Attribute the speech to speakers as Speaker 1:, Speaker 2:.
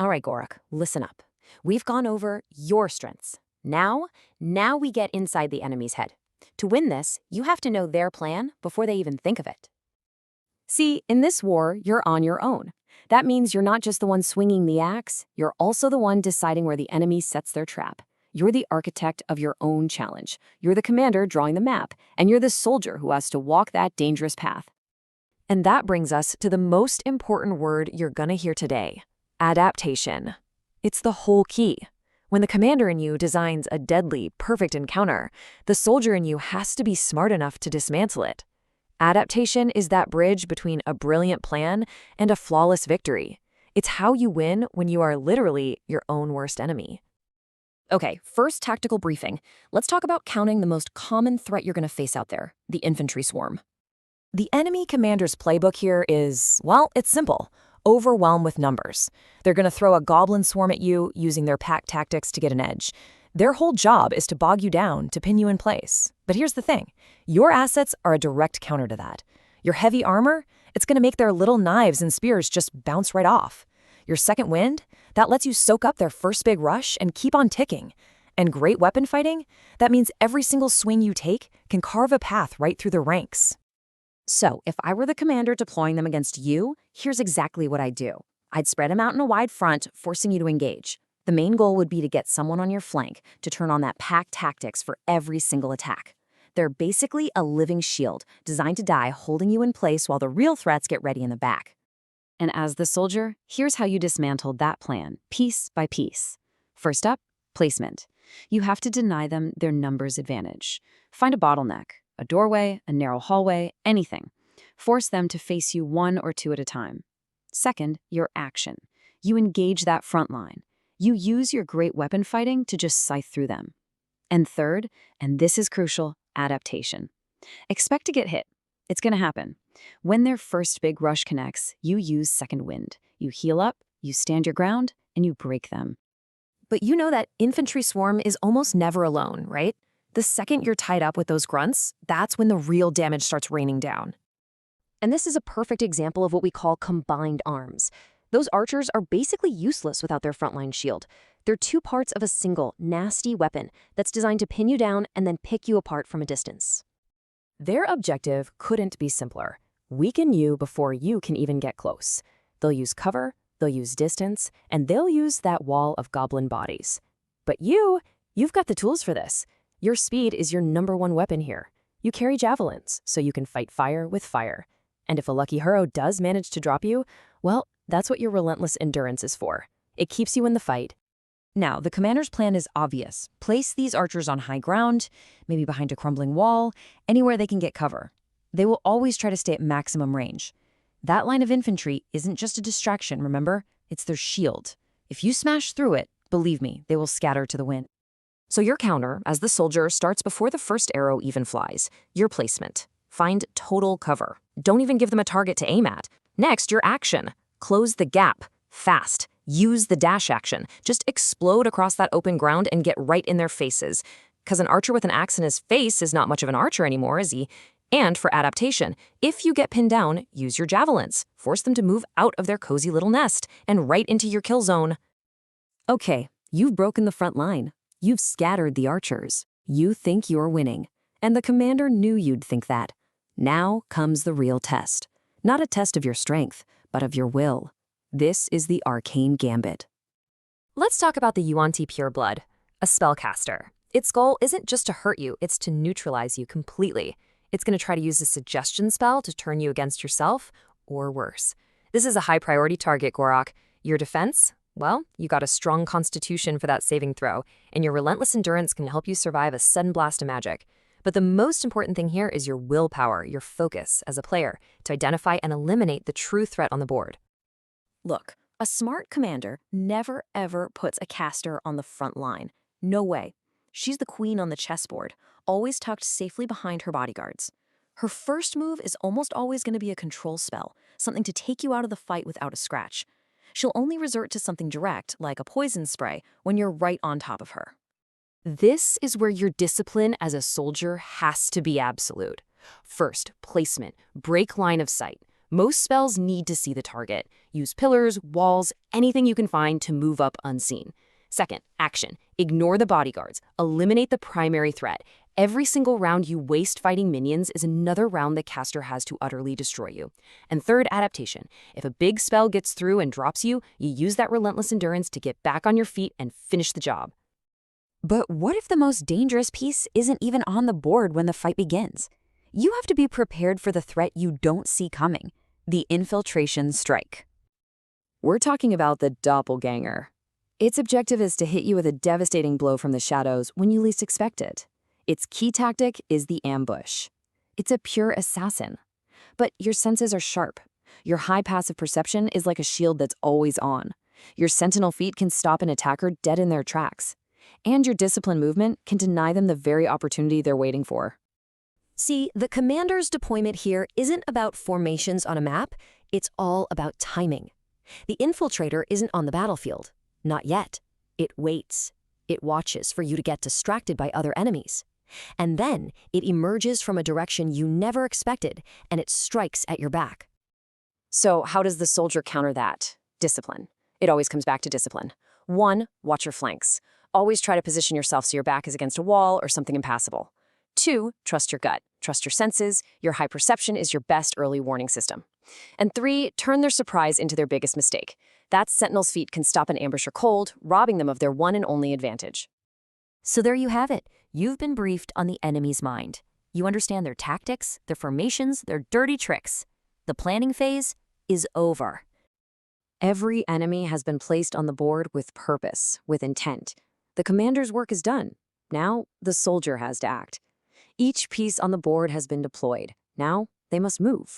Speaker 1: All right, Gorak, listen up. We've gone over your strengths. Now we get inside the enemy's head. To win this, you have to know their plan before they even think of it. See, in this war, you're on your own. That means you're not just the one swinging the axe, you're also the one deciding where the enemy sets their trap. You're the architect of your own challenge. You're the commander drawing the map, and you're the soldier who has to walk that dangerous path. And that brings us to the most important word you're gonna hear today: adaptation. It's the whole key. When the commander in you designs a deadly, perfect encounter, the soldier in you has to be smart enough to dismantle it. Adaptation is that bridge between a brilliant plan and a flawless victory. It's how you win when you are literally your own worst enemy. Okay, first tactical briefing. Let's talk about counting the most common threat you're gonna face out there: the infantry swarm. The enemy commander's playbook here is, well, it's simple: overwhelm with numbers. They're going to throw a goblin swarm at you using their pack tactics to get an edge. Their whole job is to bog you down, to pin you in place. But here's the thing: your assets are a direct counter to that. Your heavy armor, it's going to make their little knives and spears just bounce right off. Your second wind, that lets you soak up their first big rush and keep on ticking. And great weapon fighting, that means every single swing you take can carve a path right through their ranks. So, if I were the commander deploying them against you, here's exactly what I'd do. I'd spread them out in a wide front, forcing you to engage. The main goal would be to get someone on your flank to turn on that pack tactics for every single attack. They're basically a living shield, designed to die holding you in place while the real threats get ready in the back. And as the soldier, here's how you dismantle that plan, piece by piece. First up, placement. You have to deny them their numbers advantage. Find a bottleneck. A doorway, a narrow hallway, anything. Force them to face you one or two at a time. Second, your action. You engage that front line. You use your great weapon fighting to just scythe through them. And third, and this is crucial, adaptation. Expect to get hit. It's going to happen. When their first big rush connects, you use second wind. You heal up, you stand your ground, and you break them. But you know that infantry swarm is almost never alone, right? The second you're tied up with those grunts, that's when the real damage starts raining down. And this is a perfect example of what we call combined arms. Those archers are basically useless without their frontline shield. They're two parts of a single, nasty weapon that's designed to pin you down and then pick you apart from a distance. Their objective couldn't be simpler: weaken you before you can even get close. They'll use cover, they'll use distance, and they'll use that wall of goblin bodies. But you've got the tools for this. Your speed is your number one weapon here. You carry javelins, so you can fight fire with fire. And if a lucky hero does manage to drop you, well, that's what your relentless endurance is for. It keeps you in the fight. Now, the commander's plan is obvious. Place these archers on high ground, maybe behind a crumbling wall, anywhere they can get cover. They will always try to stay at maximum range. That line of infantry isn't just a distraction, remember? It's their shield. If you smash through it, believe me, they will scatter to the wind. So your counter, as the soldier, starts before the first arrow even flies. Your placement. Find total cover. Don't even give them a target to aim at. Next, your action. Close the gap. Fast. Use the dash action. Just explode across that open ground and get right in their faces. Because an archer with an axe in his face is not much of an archer anymore, is he? And for adaptation, if you get pinned down, use your javelins. Force them to move out of their cozy little nest and right into your kill zone. Okay, you've broken the front line. You've scattered the archers. You think you're winning. And the commander knew you'd think that. Now comes the real test. Not a test of your strength, but of your will. This is the Arcane Gambit. Let's talk about the Yuan-Ti Pureblood, a spellcaster. Its goal isn't just to hurt you, it's to neutralize you completely. It's going to try to use a suggestion spell to turn you against yourself, or worse. This is a high-priority target, Gorak. Your defense? Well, you got a strong constitution for that saving throw, and your relentless endurance can help you survive a sudden blast of magic. But the most important thing here is your willpower, your focus as a player, to identify and eliminate the true threat on the board. Look, a smart commander never ever puts a caster on the front line. No way. She's the queen on the chessboard, always tucked safely behind her bodyguards. Her first move is almost always going to be a control spell, something to take you out of the fight without a scratch. She'll only resort to something direct, like a poison spray, when you're right on top of her. This is where your discipline as a soldier has to be absolute. First, placement. Break line of sight. Most spells need to see the target. Use pillars, walls, anything you can find to move up unseen. Second, action. Ignore the bodyguards. Eliminate the primary threat. Every single round you waste fighting minions is another round the caster has to utterly destroy you. And third, adaptation. If a big spell gets through and drops you, you use that relentless endurance to get back on your feet and finish the job.
Speaker 2: But what if the most dangerous piece isn't even on the board when the fight begins? You have to be prepared for the threat you don't see coming, the infiltration strike.
Speaker 1: We're talking about the doppelganger. Its objective is to hit you with a devastating blow from the shadows when you least expect it. Its key tactic is the ambush. It's a pure assassin. But your senses are sharp. Your high passive perception is like a shield that's always on. Your sentinel feet can stop an attacker dead in their tracks. And your disciplined movement can deny them the very opportunity they're waiting for.
Speaker 3: See, the commander's deployment here isn't about formations on a map, it's all about timing. The infiltrator isn't on the battlefield. Not yet. It waits. It watches for you to get distracted by other enemies. And then it emerges from a direction you never expected, and it strikes at your back.
Speaker 1: So how does the soldier counter that? Discipline. It always comes back to discipline. 1, watch your flanks. Always try to position yourself so your back is against a wall or something impassable. 2, trust your gut. Trust your senses. Your high perception is your best early warning system. And 3, turn their surprise into their biggest mistake. That sentinel's feet can stop an ambusher cold, robbing them of their one and only advantage.
Speaker 3: So there you have it. You've been briefed on the enemy's mind. You understand their tactics, their formations, their dirty tricks. The planning phase is over.
Speaker 1: Every enemy has been placed on the board with purpose, with intent. The commander's work is done. Now, the soldier has to act. Each piece on the board has been deployed. Now, they must move.